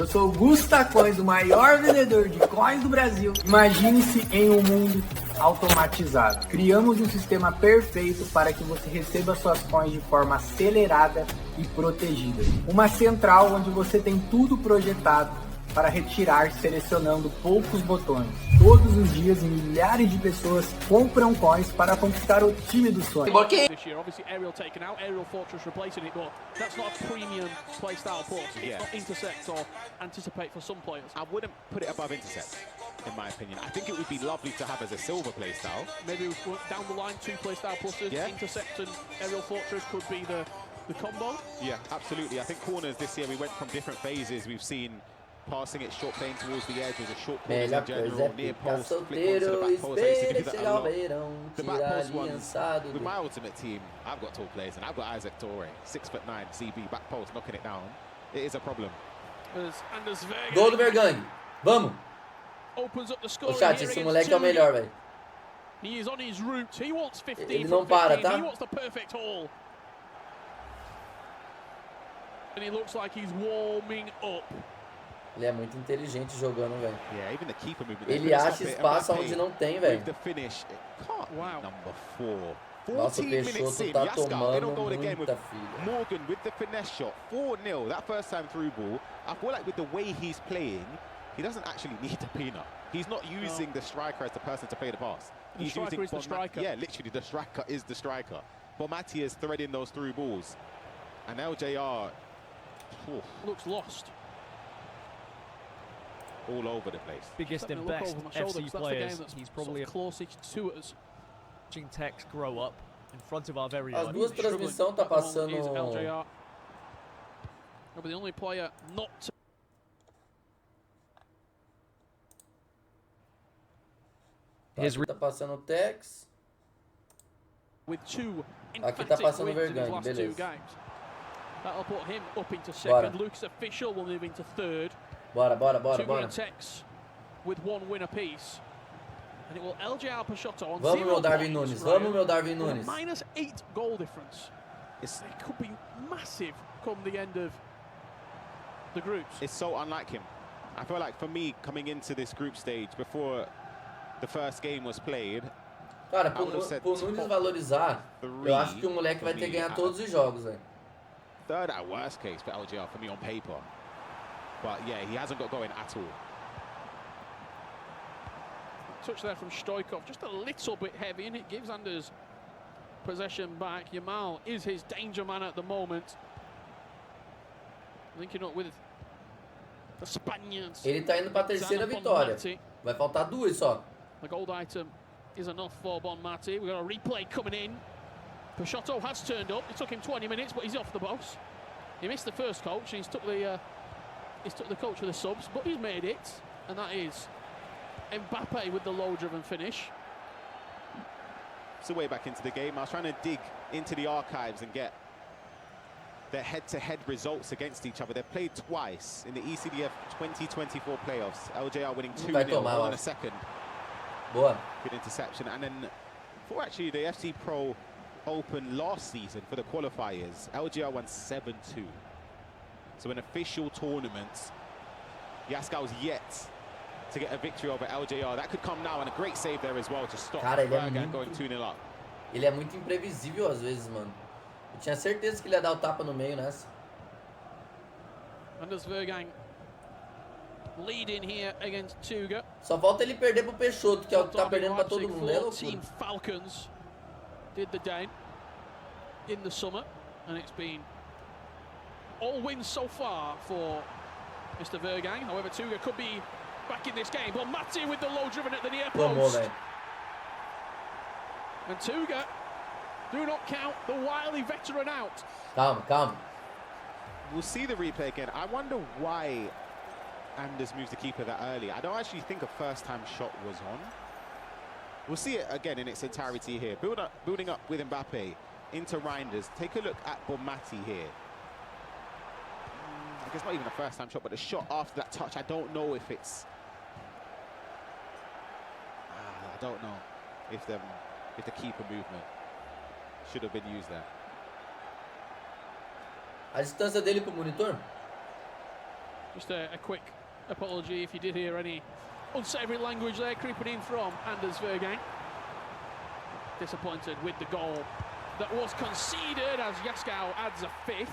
sou o Gusta Coins, o maior vendedor de coins do Brasil. Imagine-se em um mundo automatizado. Criamos um sistema perfeito para que você receba suas coins de forma acelerada e protegida. Uma central onde você tem tudo projetado para retirar selecionando poucos botões. Todos os dias milhares de pessoas compram coins para conquistar o time do sonho. This year, obviously Aerial taken out, Aerial Fortress replacing it, but that's not a premium playstyle port. It's not Intercept or Anticipate for some players. I wouldn't put it above Intercept, in my opinion. I think it would be lovely to have as a silver playstyle. Maybe down the line, 2 playstyle pluses, Intercept and Aerial Fortress could be the combo. Yeah, absolutely. I think corners this year, we went from different phases. We've seen passing it short, playing towards the edge was a short corners in general, near post, flick onto the back post. I used to do that a lot. The back post ones, with my ultimate team, I've got tall players and I've got Isaac Toure, 6'9", CB, back post, knocking it down. It is a problem. Gol do Vergang. Vamos. Opens up the Ô score chat, esse moleque é o melhor, velho. He is on his route. He wants 15 Ele from não para, 15. tá? He wants the perfect haul. And it looks like he's warming up. Ele é muito inteligente jogando, velho. Yeah, even the keeper movement. Ele acha espaço onde não tem, velho. The finish. Wow. Number 4. Nossa, o 14 minutes Peixoto in, tá Yaska, they tomando don't go again with muita filha. Morgan with the finesse shot. 4-0, that first time through ball. I feel like with the way he's playing, he doesn't actually need a peanut. He's not using the striker as the person to play the pass. The striker is the striker. Yeah, literally the striker is the striker. Bonmati is threading those through balls. And LJR looks lost. All over the place. Biggest and best FC players. He's probably closest to us. Watching Tex grow up in front of our very As eyes. duas transmissões tá passando. LJR. He'll be the only player not to. Aqui tá passando o Tex. With 2 Aqui tá passando o wins in his Vergang, last 2 beleza. games. That'll put him up into Bora. second. Lucas Official will move into third. Bora, bora, bora, Tuga bora. and Tex with 1 win apiece. And it will LJR Peixoto on Vamos, 0 meu Darwin points, Nunes. Ryan, Vamos, meu Darwin with a Nunes. -8 goal difference. It could be massive come the end of the groups. It's so unlike him. I feel like for me, coming into this group stage, before the first game was played, Cara, por Nunes valorizar, eu acho que o moleque vai ter que ganhar todos os jogos, velho. third at worst case for LGR for me on paper. But yeah, he hasn't got going at all. Touch there from Stoikov, just a little bit heavy, and it gives Anders possession back. Yamal is his danger man at the moment. Linking up with the Spaniards. Ele tá indo pra terceira vitória. Vai faltar 2 só. The gold item is enough for Bonmati. We've got a replay coming in. Peixoto has turned up. It took him 20 minutes, but he's off the box. He missed the first coach, and he's took the coach with the subs, but he's made it, and that is Mbappe with the low-driven finish. It's a way back into the game. I was trying to dig into the archives and get their head-to-head results against each other. They've played twice in the ECDF 2024 playoffs. LJR winning 2-0 on a second. Boa. Good interception. And then for actually the FC Pro Open last season for the qualifiers, LGR won 7-2. So in official tournaments, Yaska was yet to get a victory over LJR. That could come now, and a great save there as well to stop Bergan going 2-0 up. Ele é muito imprevisível às vezes, mano. Eu tinha certeza que ele ia dar o tapa no meio nessa. Anders Vergang leading here against Tuga. Só falta ele perder pro Peixoto, que é o que tá perdendo pra todo mundo. É loucura. Falcons did the down in the summer, and it's been all wins so far for Mr. Vergang. However, Tuga could be back in this game. But Matti with the low driven at the near post. And Tuga do not count the wily veteran out. Calma, calma. We'll see the replay again. I wonder why Anders moves the keeper that early. I don't actually think a first-time shot was on. We'll see it again in its entirety here. Building up with Mbappe into Reinders. Take a look at Bonmati here. I guess not even a first-time shot, but the shot after that touch, I don't know if it's... I don't know if the keeper movement should have been used there. A distância dele pro monitor? Just a quick apology if you did hear any unsavoury language there creeping in from Anders Vergain. Disappointed with the goal that was conceded as Yaskau adds a 5th.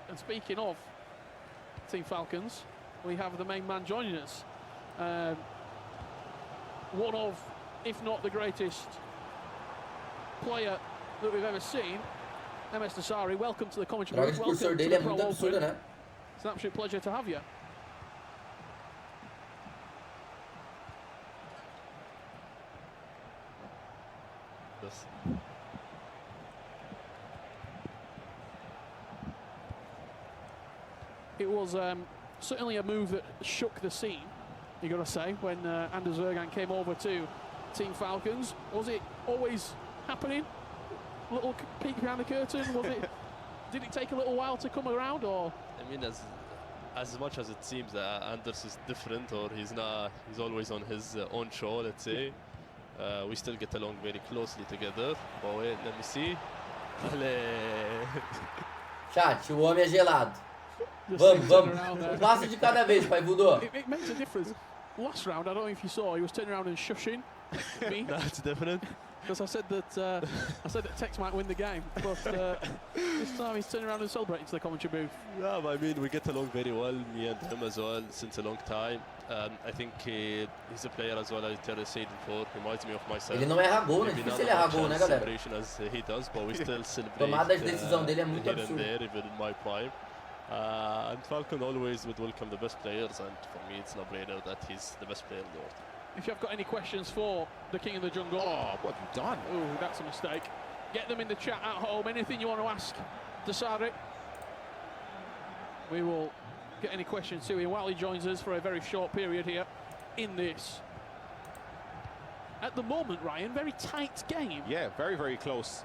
And speaking of Team Falcons, we have the main man joining us. One of, if not the greatest player that we've ever seen, MS Nassari. Welcome to the commentary booth. Welcome to the Pro Open. It's an absolute pleasure to have you. Yes. It was certainly a move that shook the scene, you got to say, when Anders Vergain came over to Team Falcons. Was it always happening? A little peek behind the curtain? Was it? Did it take a little while to come around, or? I mean, as much as it seems that Anders is different, or he's not, he's always on his own show, let's say. We still get along very closely together. But wait, let me see. Chat, o homem é gelado. Vamos. Um passo de cada vez, pai Budô. It makes a difference. Last round, I don't know if you saw, he was turning around and shushing me. That's different. Because I said that Tex might win the game, but this time he's turning around and celebrating to the commentary booth. Yeah, but I mean, we get along very well, me and him as well, since a long time. I think he's a player as well, I said before, reminds me of myself. Ele não erra gol, né? Difícil ele errar gol, né, galera? As he does, but we still celebrate. Tomada de decisão dele é muito here and absurda. there, even in my prime. And Falcon always would welcome the best players, and for me it's no-brainer that he's the best player in the world. If you've got any questions for the King of the Jungle, what have you done? Oh, that's a mistake. Get them in the chat at home. Anything you want to ask Dasari, we will get any questions to him while he joins us for a very short period here in this. At the moment, Ryan, very tight game. Yeah, very, very close.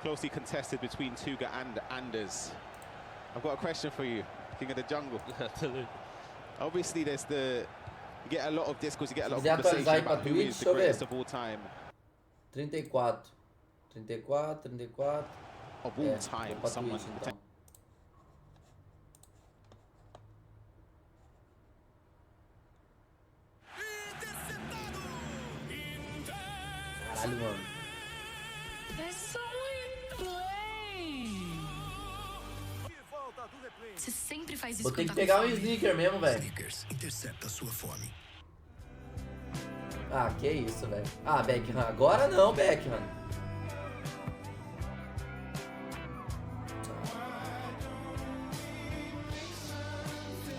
Closely contested between Tuga and Anders. I've got a question for you, King of the Jungle. Obviously, there's you get a lot of discourse, you get a lot of conversation about who is the greatest of all time. 34. 34. Of all time, someone. Então. Caralho, mano. Você sempre faz isso. Vou ter que pegar um sneaker mesmo, velho. Snickers intercepta a sua fome. Ah, que isso, velho. Ah, Beckham. Agora não, Beckham.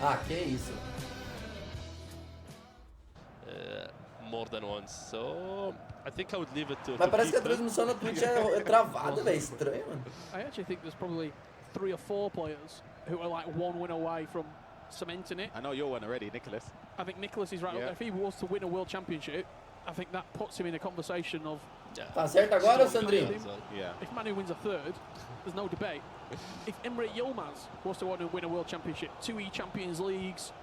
Ah, que isso. More than once, so I think I would leave it to. Mas parece que a transmissão na Twitch é travada, velho. Estranho, mano. I actually think there's probably 3 or 4 players who are like one win away from cementing it. I know you're one already, Nicholas. I think Nicholas is right up there. If he was to win a world championship, I think that puts him in a conversation of. Tá certo agora, Sandrinho? Yeah. If Manu wins a 3rd, there's no debate. If Emre Yilmaz was to want to win a world championship, 2 Champions Leagues,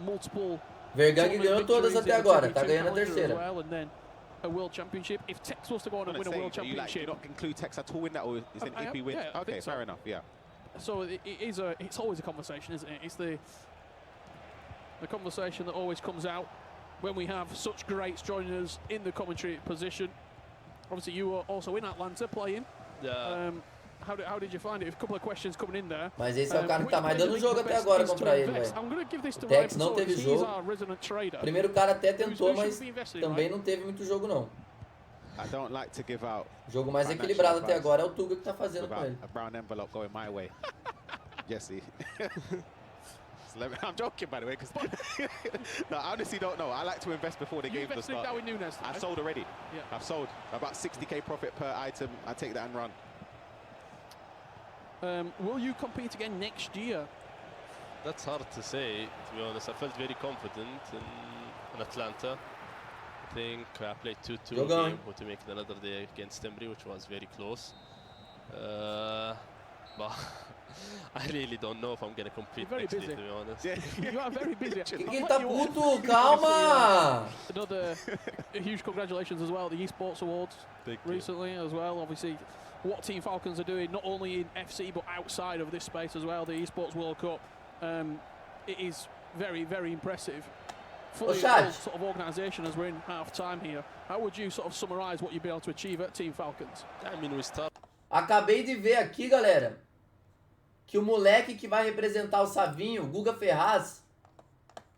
multiple. Vergain ganhou todas até agora, tá ganhando a terceira. And then a world championship. If Tex was to go on and win a world championship, you not include Tex at all in that, or is it if he wins? Yeah, okay, so. fair enough. Yeah. So it's always a conversation, isn't it? It's the conversation that always comes out when we have such greats joining us in the commentary position. Obviously, you were also in Atlanta playing. Yeah. How did you find it? A couple of questions coming in there. Mas esse é o cara que tá mais dando jogo até agora contra ele, velho. O Tex não teve jogo. O primeiro cara até tentou, mas também não teve muito jogo, não. I don't like to give out. O jogo mais equilibrado até agora é o Tuga que tá fazendo com ele. A brown envelope going my way. Jesse. I'm joking, by the way, because no, I honestly don't know. I like to invest before the game start. I've sold already. Yeah. I've sold about 60k profit per item. I take that and run. Will you compete again next year? That's hard to say, to be honest. I felt very confident in Atlanta. I think I played 2-2 game to make it another day against Embry, which was very close. But I really don't know if I'm going to compete next year, to be honest. Yeah. You are very busy. Quem tá puto? Calma! Another huge congratulations as well, the eSports Awards recently as well. Obviously, what Team Falcons are doing, not only in FC but outside of this space as well, the Esports World Cup. It is very, very impressive. Fully full sort of organisation as we're in half time here. How would you sort of summarise what you'd be able to achieve at Team Falcons? I mean, we start. Acabei de ver aqui, galera, que o moleque que vai representar o Savinho, Guga Ferraz,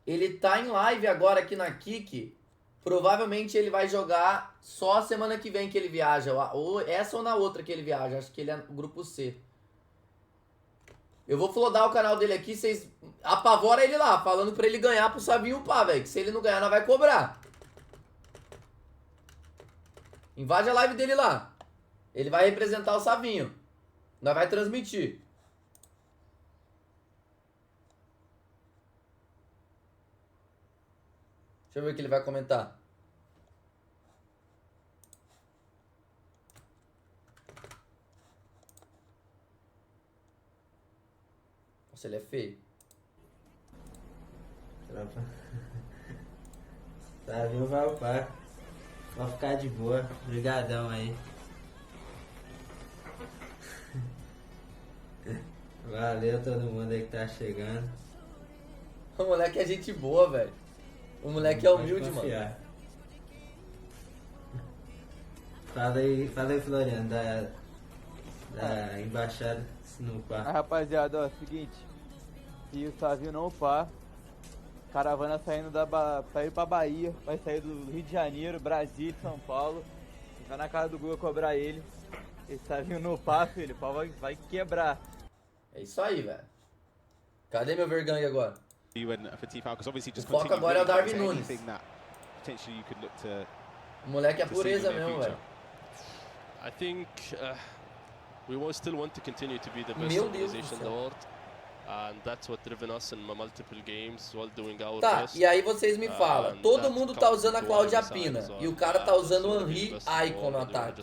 ele tá em live agora aqui na Kik. Provavelmente ele vai jogar só a semana que vem que ele viaja. Ou essa ou na outra que ele viaja. Acho que ele é grupo C. Eu vou flodar o canal dele aqui. Vocês apavoram ele lá, falando pra ele ganhar pro Savinho upar, velho. Que se ele não ganhar, nós vai cobrar. Invade a live dele lá. Ele vai representar o Savinho. Nós vai transmitir. Deixa eu ver o que ele vai comentar. Nossa, ele é feio. Savinho vai upar. Vai ficar de boa. Obrigadão aí. Valeu todo mundo aí que tá chegando. O moleque é gente boa, velho. O moleque é humilde, mano. Fala aí, Floriano, da embaixada no par. Rapaziada, ó, seguinte. Se o Savinho não upar, caravana saindo pra ir pra Bahia, vai sair do Rio de Janeiro, Brasília, São Paulo. Vai na casa do Google cobrar ele. Esse Savinho não upar, filho, o pau vai quebrar. É isso aí, velho. Cadê meu Vergang agora? O foco agora é o Darwin Nunes. O moleque é pureza mesmo, velho. I think we will still want to continue to be the best organization in the world. And that's what driven us in multiple games while doing our best. E aí vocês me falam, todo mundo tá usando a Cláudia Pina e o cara tá usando o Henry Icon no ataque.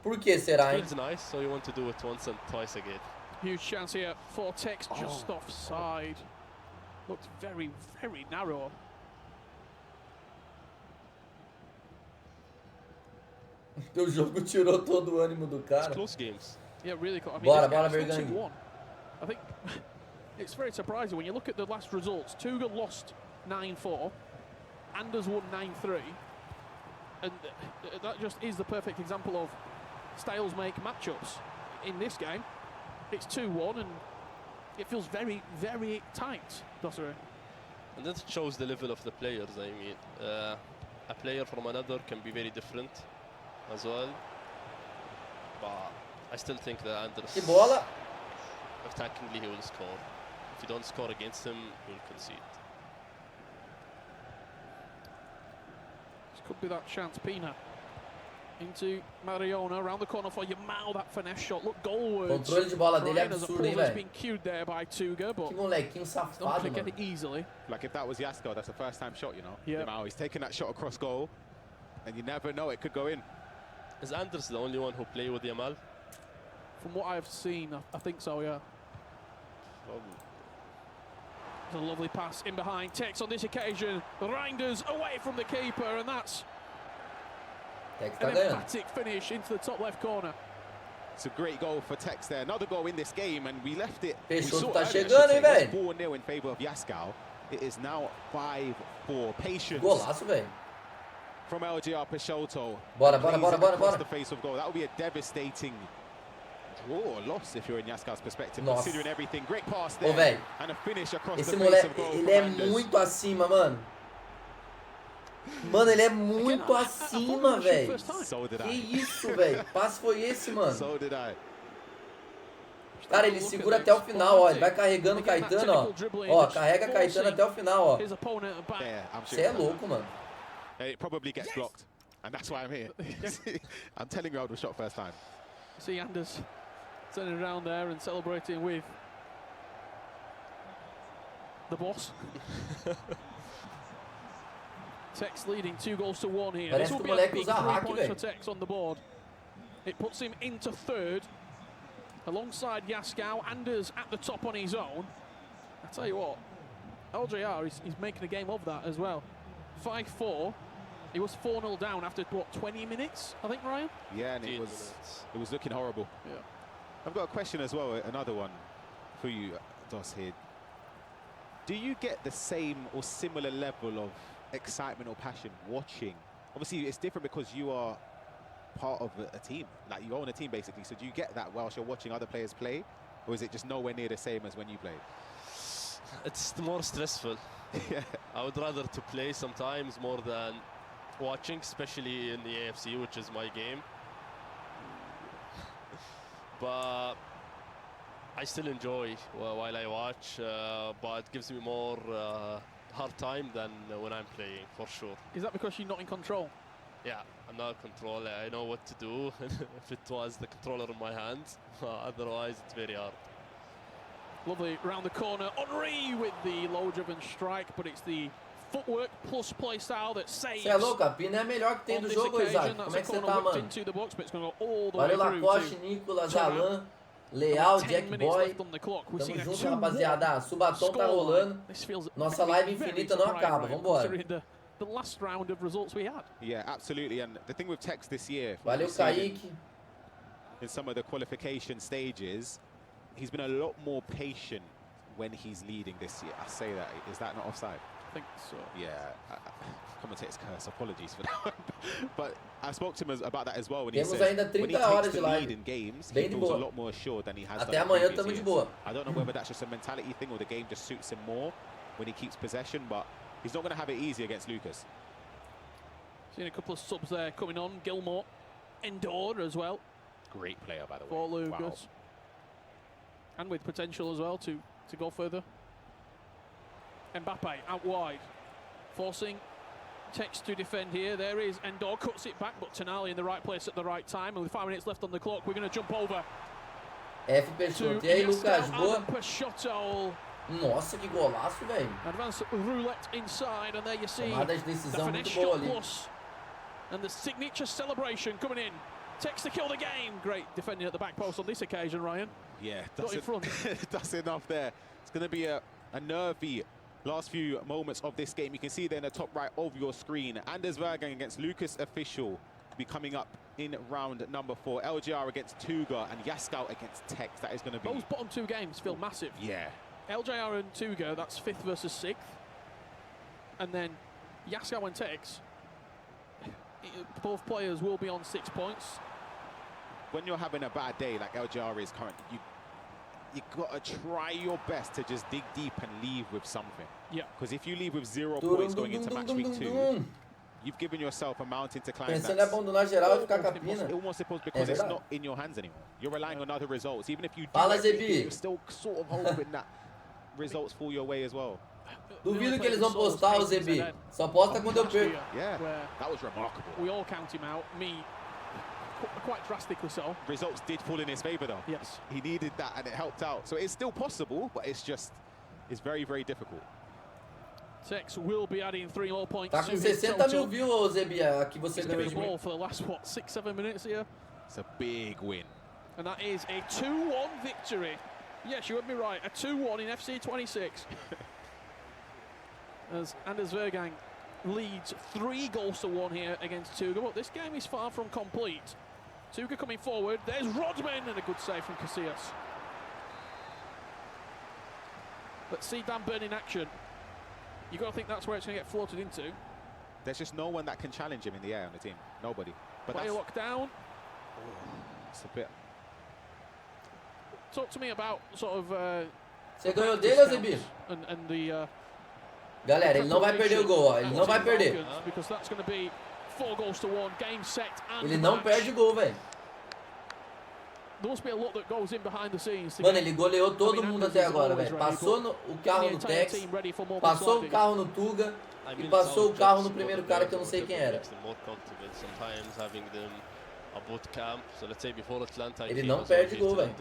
Por que será, hein? It's nice, so you want to do it once and twice again. Huge chance here for Tex, just offside. Looked very, very narrow. O jogo tirou todo o ânimo do cara. Close games. Yeah, really. I mean, bora, Vergang. I think it's very surprising when you look at the last results. Tuga lost 9-4, Anders won 9-3, and that just is the perfect example of styles make matchups. In this game, it's 2-1 and it feels very, very tight, Dossere. And that shows the level of the players. I mean, a player from another can be very different as well. But I still think that Anders, Que bola! attackingly, he will score. If you don't score against him, he will concede. This could be that chance. Pina into Mariona, around the corner for Yamal, that finesse shot. Look goalwards. Controle de bola dele é absurdo, hein, velho? Que molequinho safado, mano. Like if that was Yasko, that's a first-time shot, you know. Yeah. Yamal, he's taking that shot across goal, and you never know, it could go in. Is Anders the only one who play with Yamal? From what I've seen, I think so, yeah. There's a lovely pass in behind. Tex on this occasion. Reinders away from the keeper, and that's an emphatic finish into the top left corner. It's a great goal for Tex there. Another goal in this game, and we left it. Peixoto tá chegando, hein, velho? 4-0 in favor of Yaskov. It is now 5-4. Patience. Golaço, velho. From LGR Peixoto. Bora. The face of goal. That would be a devastating draw or loss if you're in Yaskov's perspective. Nossa. Considering everything. Great pass there. Ô, velho. And a finish across Esse the face moleque, of goal. ele é muito acima, mano. Mano, ele é muito acima, velho. Que isso, velho? Passe foi esse, mano. Cara, ele segura até o final, ó. Ele vai carregando o Caetano, ó. Ó, carrega Caetano até o final, ó. Você é louco, mano. It probably gets blocked, and that's why I'm here. I'm telling you I would have shot first time. See Anders turning around there and celebrating with the boss. Tex leading 2-1 here. This will be a big 3 points for Tex on the board. It puts him into third, alongside Yaskov. Anders at the top on his own. I tell you what, LJR is making a game of that as well. 5-4. He was 4-0 down after, what, 20 minutes, I think, Ryan? Yeah, and it was looking horrible. Yeah. I've got a question as well, another one for you, Dos, here. Do you get the same or similar level of excitement or passion watching? Obviously, it's different because you are part of a team. Like, you own a team, basically. So do you get that whilst you're watching other players play? Or is it just nowhere near the same as when you played? It's more stressful. Yeah. I would rather to play sometimes more than watching, especially in the AFC, which is my game. But I still enjoy while I watch, but it gives me more hard time than when I'm playing, for sure. Is that because you're not in control? Yeah, I'm not in control. I know what to do if it was the controller in my hands. Otherwise, it's very hard. Lovely round the corner. Henry with the low-driven strike, but it's the footwork plus play style that saves. Você é louco, a Pina é a melhor que tem do jogo, Isaac. Como é que você tá, mano? Valeu, Lacoste, Nicolas, Alan, Leal, Jack Boy. Tamo junto, rapaziada. Subatom tá rolando. Nossa live infinita não acaba. Vambora. The last round of results we had. Yeah, absolutely. And the thing with Tex this year, valeu, Kaique. In some of the qualification stages, he's been a lot more patient when he's leading this year. I say that. Is that not offside? I think so. Yeah. Commentator's curse. Apologies for that. But I spoke to him about that as well. When he says when he takes the lead in games, he feels a lot more assured than he has Até done amanhã in tamo previous de years. boa. I don't know whether that's just a mentality thing or the game just suits him more when he keeps possession, but he's not going to have it easy against Lucas. Seen a couple of subs there coming on. Gilmore, Endor as well. Great player, by the way. For Lucas. Wow. And with potential as well to go further. Mbappe out wide. Forcing Tex to defend here. There is Endor, cuts it back, but Tonali in the right place at the right time. And with 5 minutes left on the clock, we're going to jump over. F. Peixoto. E aí, Lucas, boa? Peixoto. Nossa, que golaço, velho. Advance roulette inside, and there you see tomada de decisão the muito finish boa shot ali. plus, and the signature celebration coming in. Tex to kill the game. Great defending at the back post on this occasion, Ryan. Yeah, got in front. That's enough there. It's going to be a nervy last few moments of this game. You can see there in the top right of your screen, Anders Vergang against Lucas Official be coming up in round number 4. LGR against Tuga and Yaskout against Tex. That is going to be... Those bottom 2 games feel massive. Yeah. LJR and Tuga, that's 5th versus 6th. And then Yaskout and Tex, both players will be on 6 points. When you're having a bad day like LGR is currently, you got to try your best to just dig deep and leave with something. Yeah. Because if you leave with 0 points going into match week 2, you've given yourself a mountain to climb. Pensando em abandonar geral e ficar com a Pina. Almost impossible because it's not in your hands anymore. You're relying on other results. Even if you do Fala, everything, you're still sort of hoping that results fall your way as well. Duvido que eles vão postar o ZB. Só posta quando eu perco. Yeah, that was remarkable. We all count him out. Me, quite drastically so. Results did fall in his favour though. Yes. He needed that and it helped out. So it's still possible, but it's very, very difficult. Tex will be adding 3 more points. Tá com 60 mil views, Zebia, aqui você ganhou de mim. For the last, what, 6-7 minutes here? It's a big win. And that is a 2-1 victory. Yes, you would be right. A 2-1 in FC 26. As Anders Vergang leads 3-1 here against Tuga. But this game is far from complete. Tuga coming forward. There's Rodman and a good save from Casillas. Let's see Dan Burn in action. You've got to think that's where it's going to get floated into. There's just no one that can challenge him in the air on the team. Nobody. But Player locked down. It's a bit... Talk to me about sort of... Você ganhou dele, Zebi? And the... Galera, ele não vai perder o gol, ó. Ele não vai perder. Because that's going to be 4-1, game set and ele não perde gol, velho. There must be a lot that goes in behind the scenes. Mano, ele goleou todo mundo até agora, velho. Passou o carro no Tex, passou o carro no Tuga e passou o carro no primeiro cara que eu não sei quem era. Ele não perde gol, velho.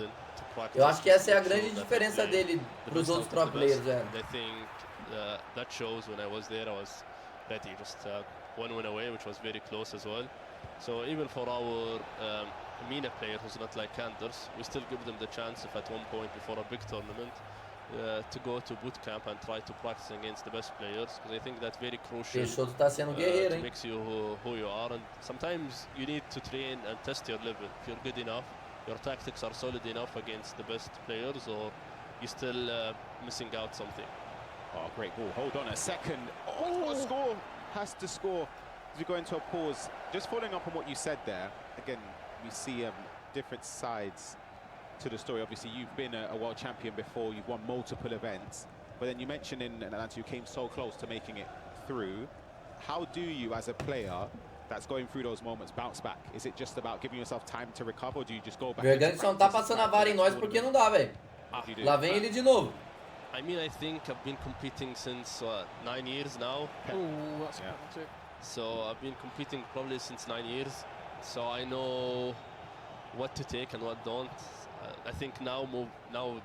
Eu acho que essa é a grande diferença dele pros outros pro players, velho. That shows when I was there, I was ready, just one win away, which was very close as well. So even for our MENA player who's not like Anders, we still give them the chance if at one point before a big tournament to go to boot camp and try to practice against the best players, because I think that's very crucial. Peixoto tá sendo guerreiro, hein? Makes you who you are, and sometimes you need to train and test your level. If you're good enough, your tactics are solid enough against the best players, or you're still missing out something. Oh, great ball. Hold on a second. Oh, score. Has to score as we go into a pause. Just following up on what you said there, again, we see different sides to the story. Obviously, you've been a world champion before, you've won multiple events, but then you mentioned in Atlanta you came so close to making it through. How do you, as a player that's going through those moments, bounce back? Is it just about giving yourself time to recover, or do you just go back? Vergante só não tá passando a vara em nós porque não dá, velho. Lá vem ele de novo. I mean, I think I've been competing since 9 years now. Oh, that's a penalty. So I've been competing probably since 9 years. So I know what to take and what don't. I think now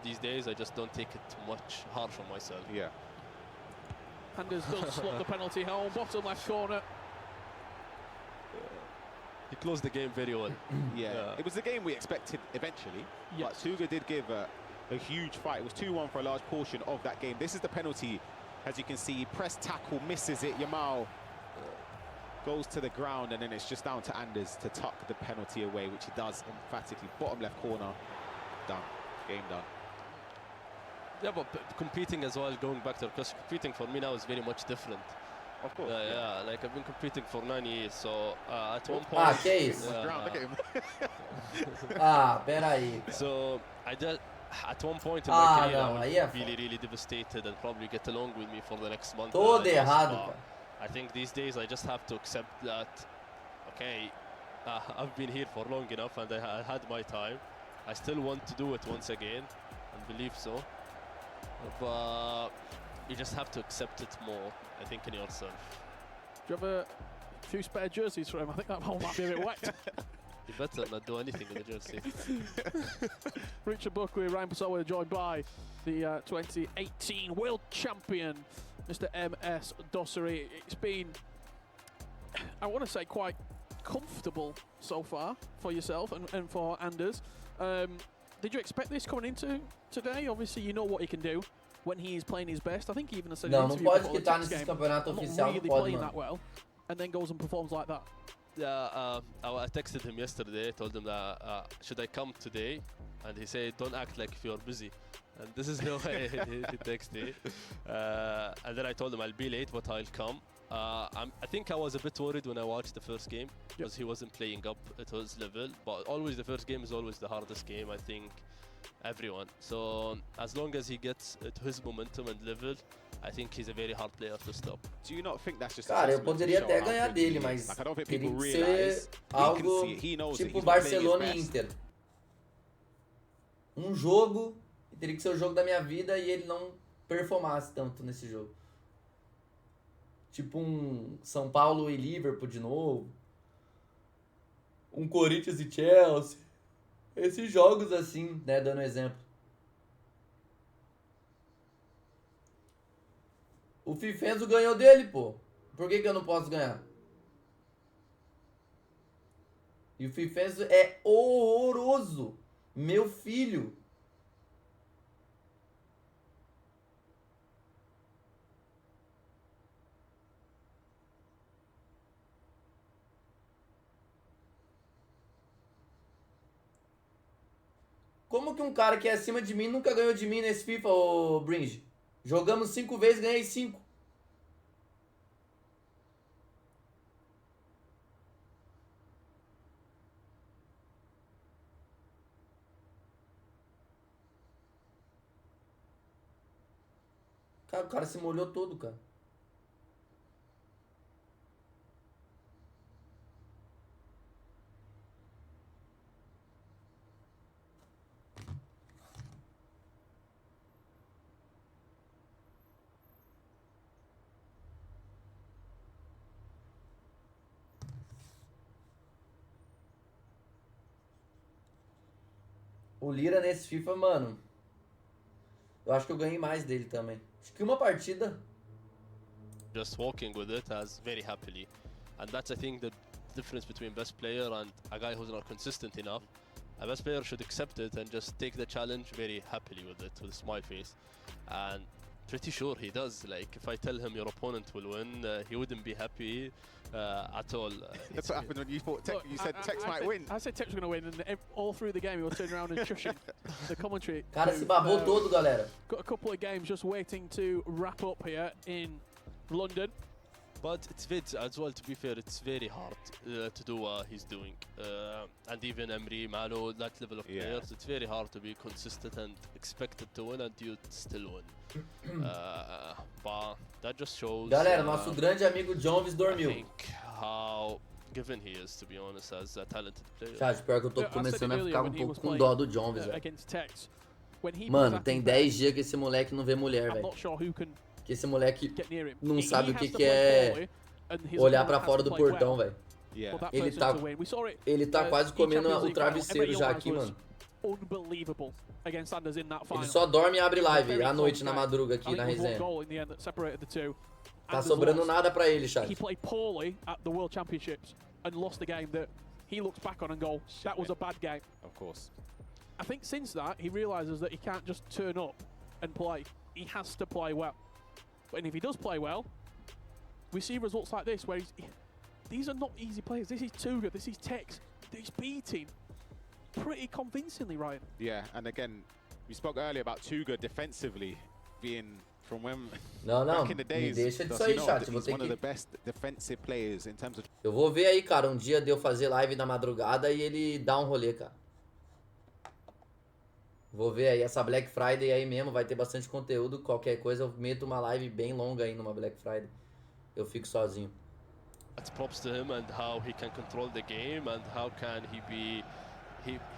these days I just don't take it too much harsh on myself. Yeah. Anders does slot the penalty home, bottom left corner. He closed the game very well. Yeah. It was the game we expected eventually. Yes. But Tuga did give a huge fight. It was 2-1 for a large portion of that game. This is the penalty, as you can see. Press tackle, misses it. Yamal goes to the ground, and then it's just down to Anders to tuck the penalty away, which he does emphatically. Bottom left corner, done. Game done. Yeah, but competing as well, going back to because competing for me now is very much different. Of course. Yeah, like I've been competing for 9 years, so at one point... que isso? Look at him. Pera aí. So I dealt at one point in my career, não, I aí é was really devastated and probably get along with me for the next month. Todo errado, cara. I think these days I just have to accept that, okay, I've been here for long enough and I had my time. I still want to do it once again and believe so. But you just have to accept it more, I think, in yourself. Do you have a few spare jerseys for him? I think that one might be a bit wet. You better not do anything with the jersey. Richard Buckley, Ryan Pessoa, joined by the 2018 world champion, Mr. MS Dossery. It's been, I want to say, quite comfortable so far for yourself and for Anders. Did you expect this coming into today? Obviously, you know what he can do when he is playing his best. I think he even said in an interview before the Teams game, I'm not really playing that well, and then goes and performs like that. Yeah, I texted him yesterday, told him that should I come today, and he said don't act like if you're busy, and this is the way he texted me. And then I told him I'll be late, but I'll come. I think I was a bit worried when I watched the first game because he wasn't playing up at his level, but always the first game is always the hardest game, I think, everyone. So as long as he gets to his momentum and level, I think he's a very hard player to stop. Do you not think that's just Cara, eu poderia até ganhar dele, mas teria que ser algo tipo Barcelona e Inter. Um jogo, teria que ser o jogo da minha vida e ele não performasse tanto nesse jogo. Tipo um São Paulo e Liverpool de novo. Um Corinthians e Chelsea. Esses jogos assim, né, dando exemplo. O Fifenzo ganhou dele, pô. Por que eu não posso ganhar? E o Fifenzo é horroroso. Meu filho. Como que um cara que é acima de mim nunca ganhou de mim nesse FIFA, ô Bringe? Jogamos 5 vezes, ganhei 5. Cara, o cara se molhou todo, cara. O Lira nesse FIFA, mano, eu acho que eu ganhei mais dele também. Acho que uma partida. Just walking with it as very happily. And that's, I think, the difference between best player and a guy who's not consistent enough. A best player should accept it and just take the challenge very happily with it, with a smile face. and pretty sure he does. Like, if I tell him your opponent will win, he wouldn't be happy at all. That's what happened when you thought you said Tex might win. I said Tex was going to win, and all through the game he was turning around and shushing the commentary. Cara, se babou todo, galera. Got a couple of games just waiting to wrap up here in London. But it's as well, to be fair, it's very hard to do what he's doing. And even Emery, Malo, that level of players, it's very hard to be consistent and expected to win and you still win. But that just shows... Galera, nosso grande amigo Jones dormiu. I think how given he is, to be honest, as a talented player. Chat, pior que eu tô começando a ficar um pouco com dó do Jones, velho. Mano, tem 10 dias que esse moleque não vê mulher, velho. Que esse moleque não sabe o que é olhar pra fora do portão, velho. Ele tá quase comendo o travesseiro já aqui, mano. Ele só dorme e abre live à noite, na madruga aqui na resenha. Tá sobrando nada pra ele, chat. He played poorly at the World Championships and lost the game that he looks back on and go, that was a bad game. Of course. I think since that, he realizes that he can't just turn up and play. He has to play well. And if he does play well, we see results like this where these are not easy players. This is Tuga, this is Tex. He's beating pretty convincingly, Ryan. Yeah, and again, we spoke earlier about Tuga defensively being from when back in the days. Deixa disso aí, chat. He's one of the best defensive players in terms of... Eu vou ver aí, cara, um dia de eu fazer live na madrugada e ele dá um rolê, cara. Vou ver aí essa Black Friday aí mesmo, vai ter bastante conteúdo. Qualquer coisa eu meto uma live bem longa aí numa Black Friday. Eu fico sozinho. It's props to him and how he can control the game and how can he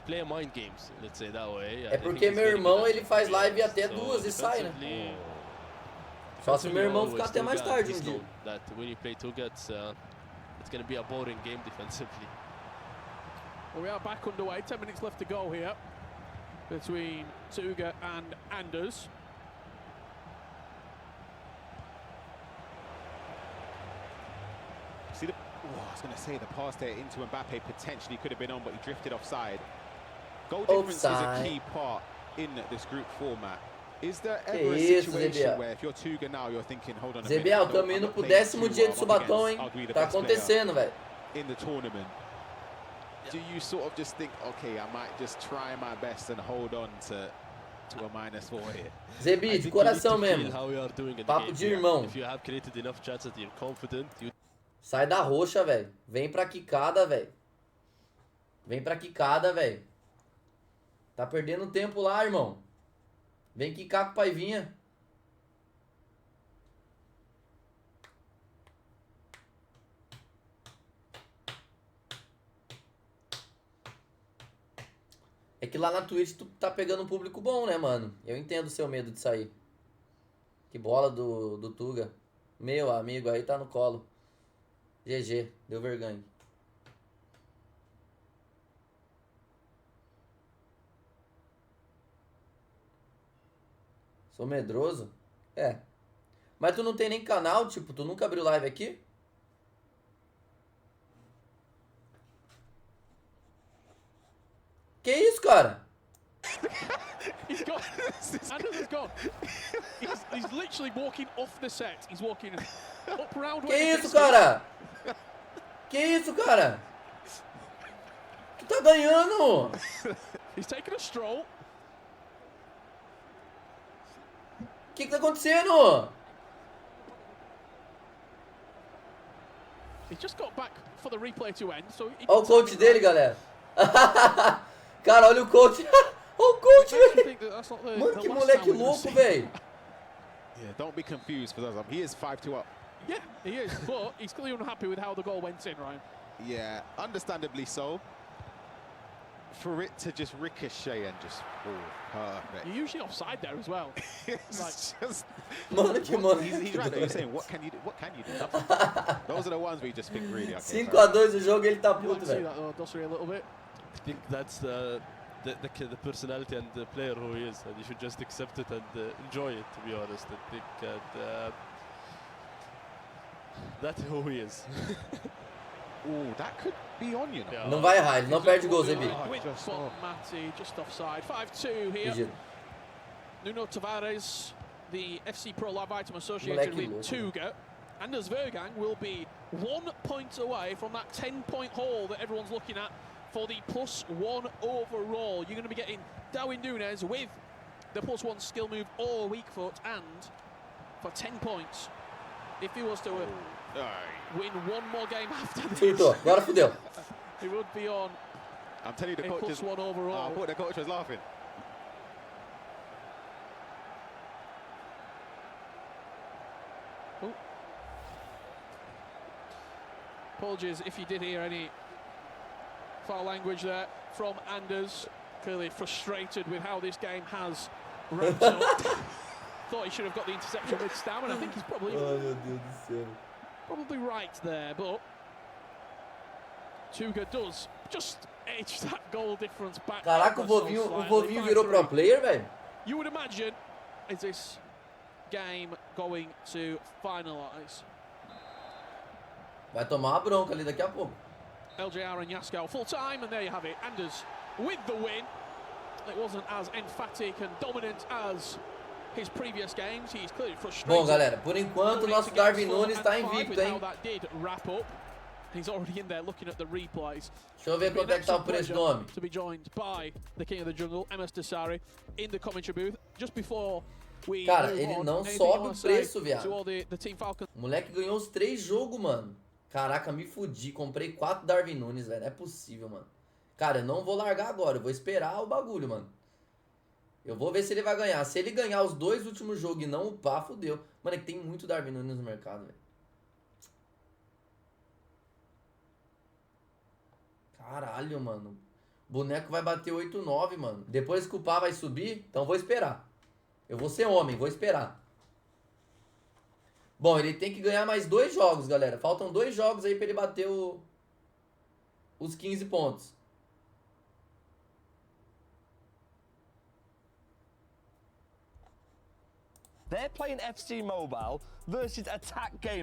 play mind games, let's say that way. É porque meu irmão, ele faz live até 2 e sai, né? Só se meu irmão ficar até mais tarde um dia. That when you play Tuga, it's going to be a boring game defensively. Well, we are back underway. 10 minutes left to go here between Tuga and Anders. See I was going to say the pass there into Mbappe potentially could have been on, but he drifted offside. Goal difference is a key part in this group format. Is there ever a situation where if you're Tuga now, you're thinking, hold on a minute. ZBL, tamo indo pro 10º dia de Subatão, hein? Tá acontecendo, velho. In the tournament. Do you sort of just think, okay, I might just try my best and hold on to a -4 here? Zebi, de coração mesmo. Papo de irmão. If you have created enough chances that you're confident, sai da roxa, velho. Vem pra quicada, velho. Vem pra quicada, velho. Tá perdendo tempo lá, irmão. Vem quicar com o Paivinha. É que lá na Twitch tu tá pegando um público bom, né, mano? Eu entendo o seu medo de sair. Que bola do Tuga. Meu amigo aí tá no colo. GG, deu vergonha. Sou medroso? É. Mas tu não tem nem canal, tipo, tu nunca abriu live aqui? Que isso, cara? He's gone. Anders has gone. He's literally walking off the set. He's walking up round. Que isso, cara? Que isso, cara? Tu tá ganhando? He's taking a stroll. O que tá acontecendo? He just got back for the replay to end, so olha o coach dele, galera. Cara, olha o coach. Olha o coach, velho. Mano, que moleque louco, velho. Yeah, don't be confused for those. He is 5-2 up. Yeah, he is, but he's clearly unhappy with how the goal went in, Ryan. Yeah, understandably so. For it to just ricochet and just perfect. You're usually offside there as well. It's like, just... Mano, que mano. He's right there. He's saying, what can you do? What can you do? Those are the ones where you just think, really, okay. 5-2 o jogo, ele tá puto, velho. A little bit. I think that's the personality and the player who he is, and you should just accept it and enjoy it, to be honest. I think that's who he is. Oh, that could be on, you know. Não vai errar, ele não perde gol, Zebi. Mati just offside. 5-2 here. Nuno Tavares the FC Pro Live item associated with Tuga. Anders Vergang will be 1 point away from that 10-point haul that everyone's looking at for the +1 overall. You're going to be getting Darwin Núñez with the +1 skill move or weak foot, and for 10 points, if he was to win one more game after this, agora fudeu. He would be on. I'm telling you, the coach is +1 overall. I thought the coach was laughing. Ooh. Apologies if you did hear any foul language there from Anders. Clearly frustrated with how this game has ramped up. Thought he should have got the interception with Stam, and I think he's probably probably right there, but Tuga does just edge that goal difference back. Caraca, o Vovinho virou pro player, velho. You would imagine, is this game going to finalise? Vai tomar uma bronca ali daqui a pouco. LJR and Yasko full time, and there you have it. Anders with the win. It wasn't as emphatic and dominant as his previous games. He's clearly frustrated. Bom, galera, por enquanto nosso Darwin Núñez está invicto, hein? That did wrap up. He's already in there looking at the replays. Deixa eu ver quanto é que tá o preço do homem. To be joined by the King of the Jungle, MS Desari, in the commentary booth. Just before we Cara, ele não sobe o preço, viado. The Team Falcon. O moleque ganhou os 3 jogos, mano. Caraca, me fudi. Comprei 4 Darwin Núñez, velho. Não é possível, mano. Cara, eu não vou largar agora. Eu vou esperar o bagulho, mano. Eu vou ver se ele vai ganhar. Se ele ganhar os 2 últimos jogos e não upar, fudeu. Mano, é que tem muito Darwin Núñez no mercado, velho. Caralho, mano. O boneco vai bater 8-9, mano. Depois que o pá vai subir, então vou esperar. Eu vou ser homem, vou esperar. Bom, ele tem que ganhar mais 2 jogos, galera. Faltam 2 jogos aí pra ele bater os 15 pontos. They're playing FC Mobile versus Attack Game.